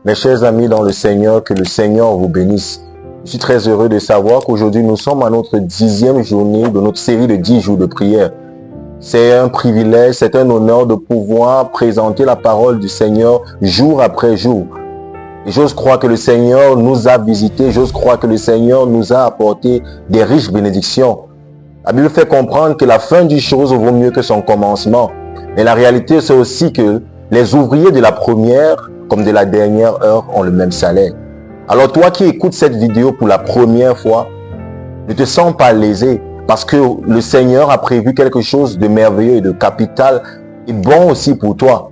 Mes chers amis dans le Seigneur, que le Seigneur vous bénisse. Je suis très heureux de savoir qu'aujourd'hui nous sommes à notre 10e journée de notre série de 10 jours de prière. C'est un privilège, c'est un honneur de pouvoir présenter la parole du Seigneur jour après jour. Et j'ose croire que le Seigneur nous a visités, j'ose croire que le Seigneur nous a apporté des riches bénédictions. La Bible fait comprendre que la fin d'une chose vaut mieux que son commencement. Mais la réalité, c'est aussi que les ouvriers de la première comme de la dernière heure ont le même salaire. Alors toi qui écoutes cette vidéo pour la première fois, ne te sens pas lésé parce que le Seigneur a prévu quelque chose de merveilleux et de capital et bon aussi pour toi.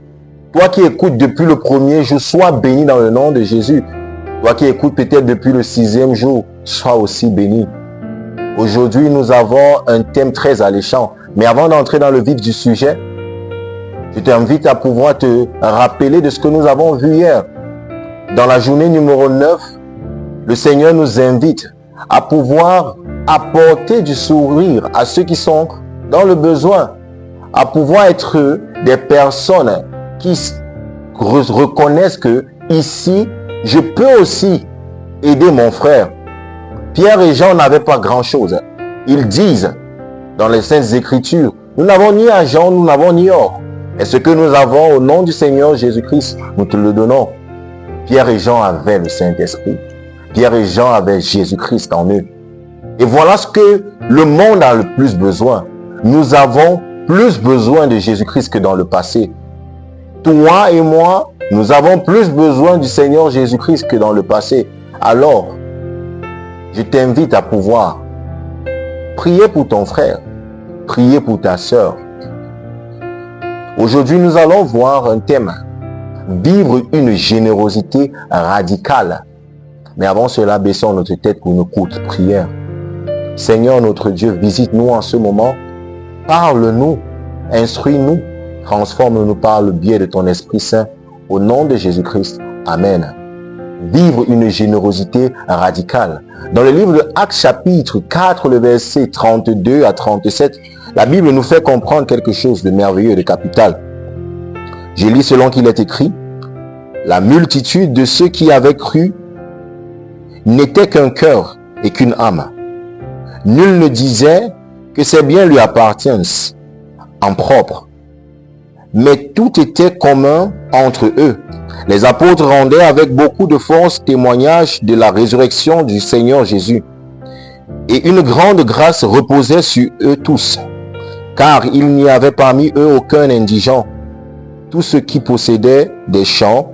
Toi qui écoutes depuis le premier jour, sois béni dans le nom de Jésus. Toi qui écoutes peut-être depuis le 6e jour, sois aussi béni. Aujourd'hui, nous avons un thème très alléchant. Mais avant d'entrer dans le vif du sujet, je t'invite à pouvoir te rappeler de ce que nous avons vu hier. Dans la journée numéro 9, le Seigneur nous invite à pouvoir apporter du sourire à ceux qui sont dans le besoin, à pouvoir être des personnes qui reconnaissent que ici, je peux aussi aider mon frère. Pierre et Jean n'avaient pas grand-chose. Ils disent dans les Saintes Écritures, nous n'avons ni argent, nous n'avons ni or. Et ce que nous avons au nom du Seigneur Jésus-Christ, nous te le donnons. Pierre et Jean avaient le Saint-Esprit. Pierre et Jean avaient Jésus-Christ en eux. Et voilà ce que le monde a le plus besoin. Nous avons plus besoin de Jésus-Christ que dans le passé. Toi et moi, nous avons plus besoin du Seigneur Jésus-Christ que dans le passé. Alors, je t'invite à pouvoir prier pour ton frère, prier pour ta sœur. Aujourd'hui, nous allons voir un thème, vivre une générosité radicale. Mais avant cela, baissons notre tête pour une courte prière. Seigneur notre Dieu, visite-nous en ce moment, parle-nous, instruis-nous, transforme-nous par le biais de ton Esprit Saint, au nom de Jésus-Christ. Amen. Vivre une générosité radicale. Dans le livre de Actes chapitre 4, le verset 32 à 37, la Bible nous fait comprendre quelque chose de merveilleux et de capital. Je lis selon qu'il est écrit, la multitude de ceux qui avaient cru n'était qu'un cœur et qu'une âme. Nul ne disait que ces biens lui appartiennent en propre, mais tout était commun entre eux. Les apôtres rendaient avec beaucoup de force témoignage de la résurrection du Seigneur Jésus. Et une grande grâce reposait sur eux tous, car il n'y avait parmi eux aucun indigent. Tous ceux qui possédaient des champs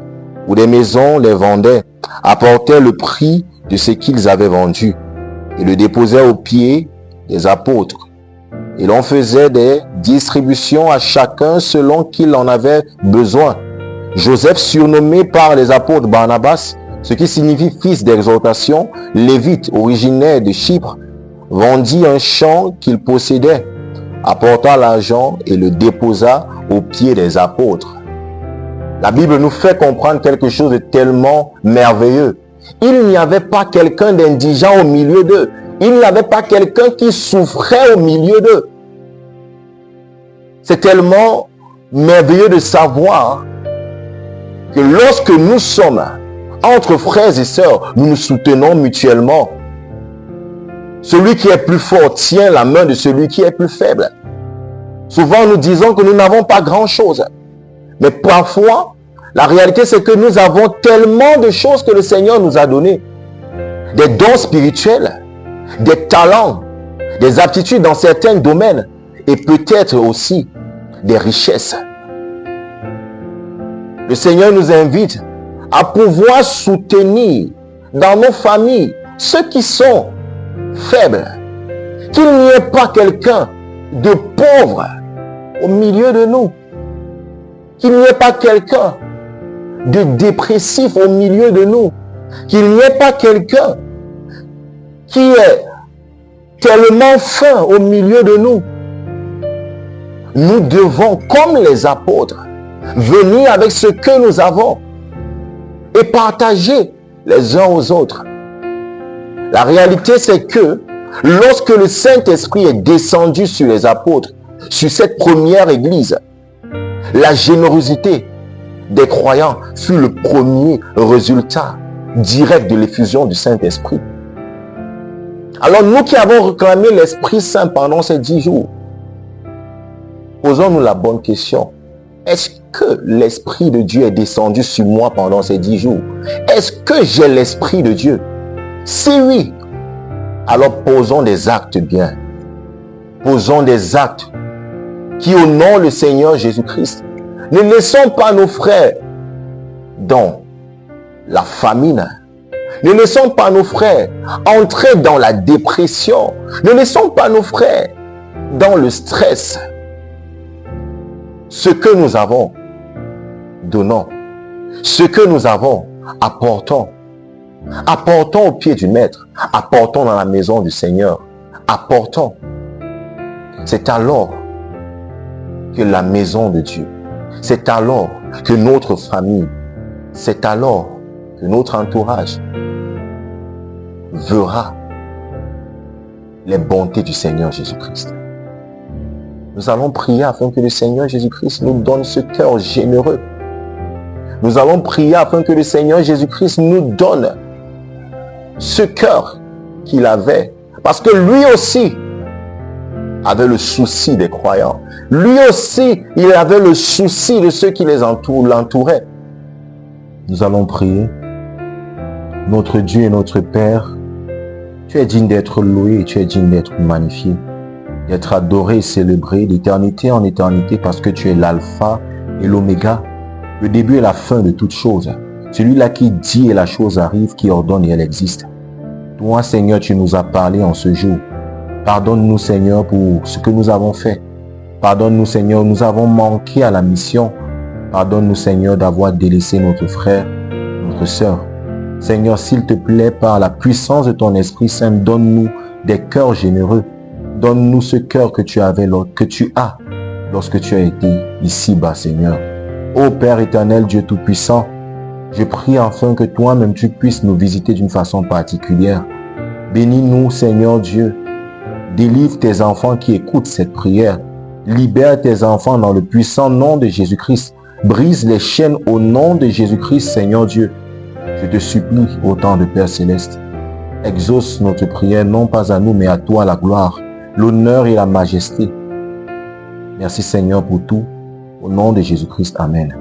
ou des maisons les vendaient, apportaient le prix de ce qu'ils avaient vendu et le déposaient aux pieds des apôtres. Et l'on faisait des distributions à chacun selon qu'il en avait besoin. Joseph, surnommé par les apôtres Barnabas, ce qui signifie fils d'exhortation, lévite originaire de Chypre, vendit un champ qu'il possédait, apporta l'argent et le déposa aux pieds des apôtres. La Bible nous fait comprendre quelque chose de tellement merveilleux. Il n'y avait pas quelqu'un d'indigent au milieu d'eux. Il n'y avait pas quelqu'un qui souffrait au milieu d'eux. C'est tellement merveilleux de savoir que lorsque nous sommes entre frères et sœurs, nous nous soutenons mutuellement. Celui qui est plus fort tient la main de celui qui est plus faible. Souvent, nous disons que nous n'avons pas grand-chose. Mais parfois, la réalité, c'est que nous avons tellement de choses que le Seigneur nous a données. Des dons spirituels, des talents, des aptitudes dans certains domaines et peut-être aussi des richesses. Le Seigneur nous invite à pouvoir soutenir dans nos familles ceux qui sont faibles. Qu'il n'y ait pas quelqu'un de pauvre au milieu de nous. Qu'il n'y ait pas quelqu'un de dépressif au milieu de nous. Qu'il n'y ait pas quelqu'un qui est tellement faim au milieu de nous. Nous devons, comme les apôtres, venir avec ce que nous avons et partager les uns aux autres. La réalité, c'est que lorsque le Saint-Esprit est descendu sur les apôtres, sur cette première église, la générosité, des croyants fut le premier résultat direct de l'effusion du Saint-Esprit. Alors nous qui avons réclamé l'Esprit Saint pendant ces 10 jours, posons-nous la bonne question. Est-ce que l'Esprit de Dieu est descendu sur moi pendant ces 10 jours? Est-ce que j'ai l'Esprit de Dieu? Si oui, alors posons des actes bien. Posons des actes qui honorent le Seigneur Jésus-Christ. Ne laissons pas nos frères dans la famine. Ne laissons pas nos frères entrer dans la dépression. Ne laissons pas nos frères dans le stress. Ce que nous avons, donnons. Ce que nous avons, apportons. Apportons au pied du Maître. Apportons dans la maison du Seigneur. Apportons. C'est alors que la maison de Dieu, c'est alors que notre famille, c'est alors que notre entourage verra les bontés du Seigneur Jésus-Christ. Nous allons prier afin que le Seigneur Jésus-Christ nous donne ce cœur généreux. Nous allons prier afin que le Seigneur Jésus-Christ nous donne ce cœur qu'il avait. Parce que lui aussi avait le souci des croyants. Lui aussi, il avait le souci de ceux qui l'entouraient. Nous allons prier. Notre Dieu et notre Père, tu es digne d'être loué et tu es digne d'être magnifié, d'être adoré et célébré d'éternité en éternité parce que tu es l'alpha et l'oméga, le début et la fin de toutes choses. Celui-là qui dit et la chose arrive, qui ordonne et elle existe. Toi, Seigneur, tu nous as parlé en ce jour. Pardonne-nous, Seigneur, pour ce que nous avons fait. Pardonne-nous, Seigneur, nous avons manqué à la mission. Pardonne-nous, Seigneur, d'avoir délaissé notre frère, notre sœur. Seigneur, s'il te plaît, par la puissance de ton Esprit Saint, donne-nous des cœurs généreux. Donne-nous ce cœur que tu as lorsque tu as été ici-bas, Seigneur. Ô Père éternel, Dieu Tout-Puissant, je prie enfin que toi-même tu puisses nous visiter d'une façon particulière. Bénis-nous, Seigneur Dieu. Délivre tes enfants qui écoutent cette prière. Libère tes enfants dans le puissant nom de Jésus-Christ. Brise les chaînes au nom de Jésus-Christ, Seigneur Dieu. Je te supplie, au temps de Père Céleste, exauce notre prière, non pas à nous, mais à toi la gloire, l'honneur et la majesté. Merci Seigneur pour tout. Au nom de Jésus-Christ, Amen.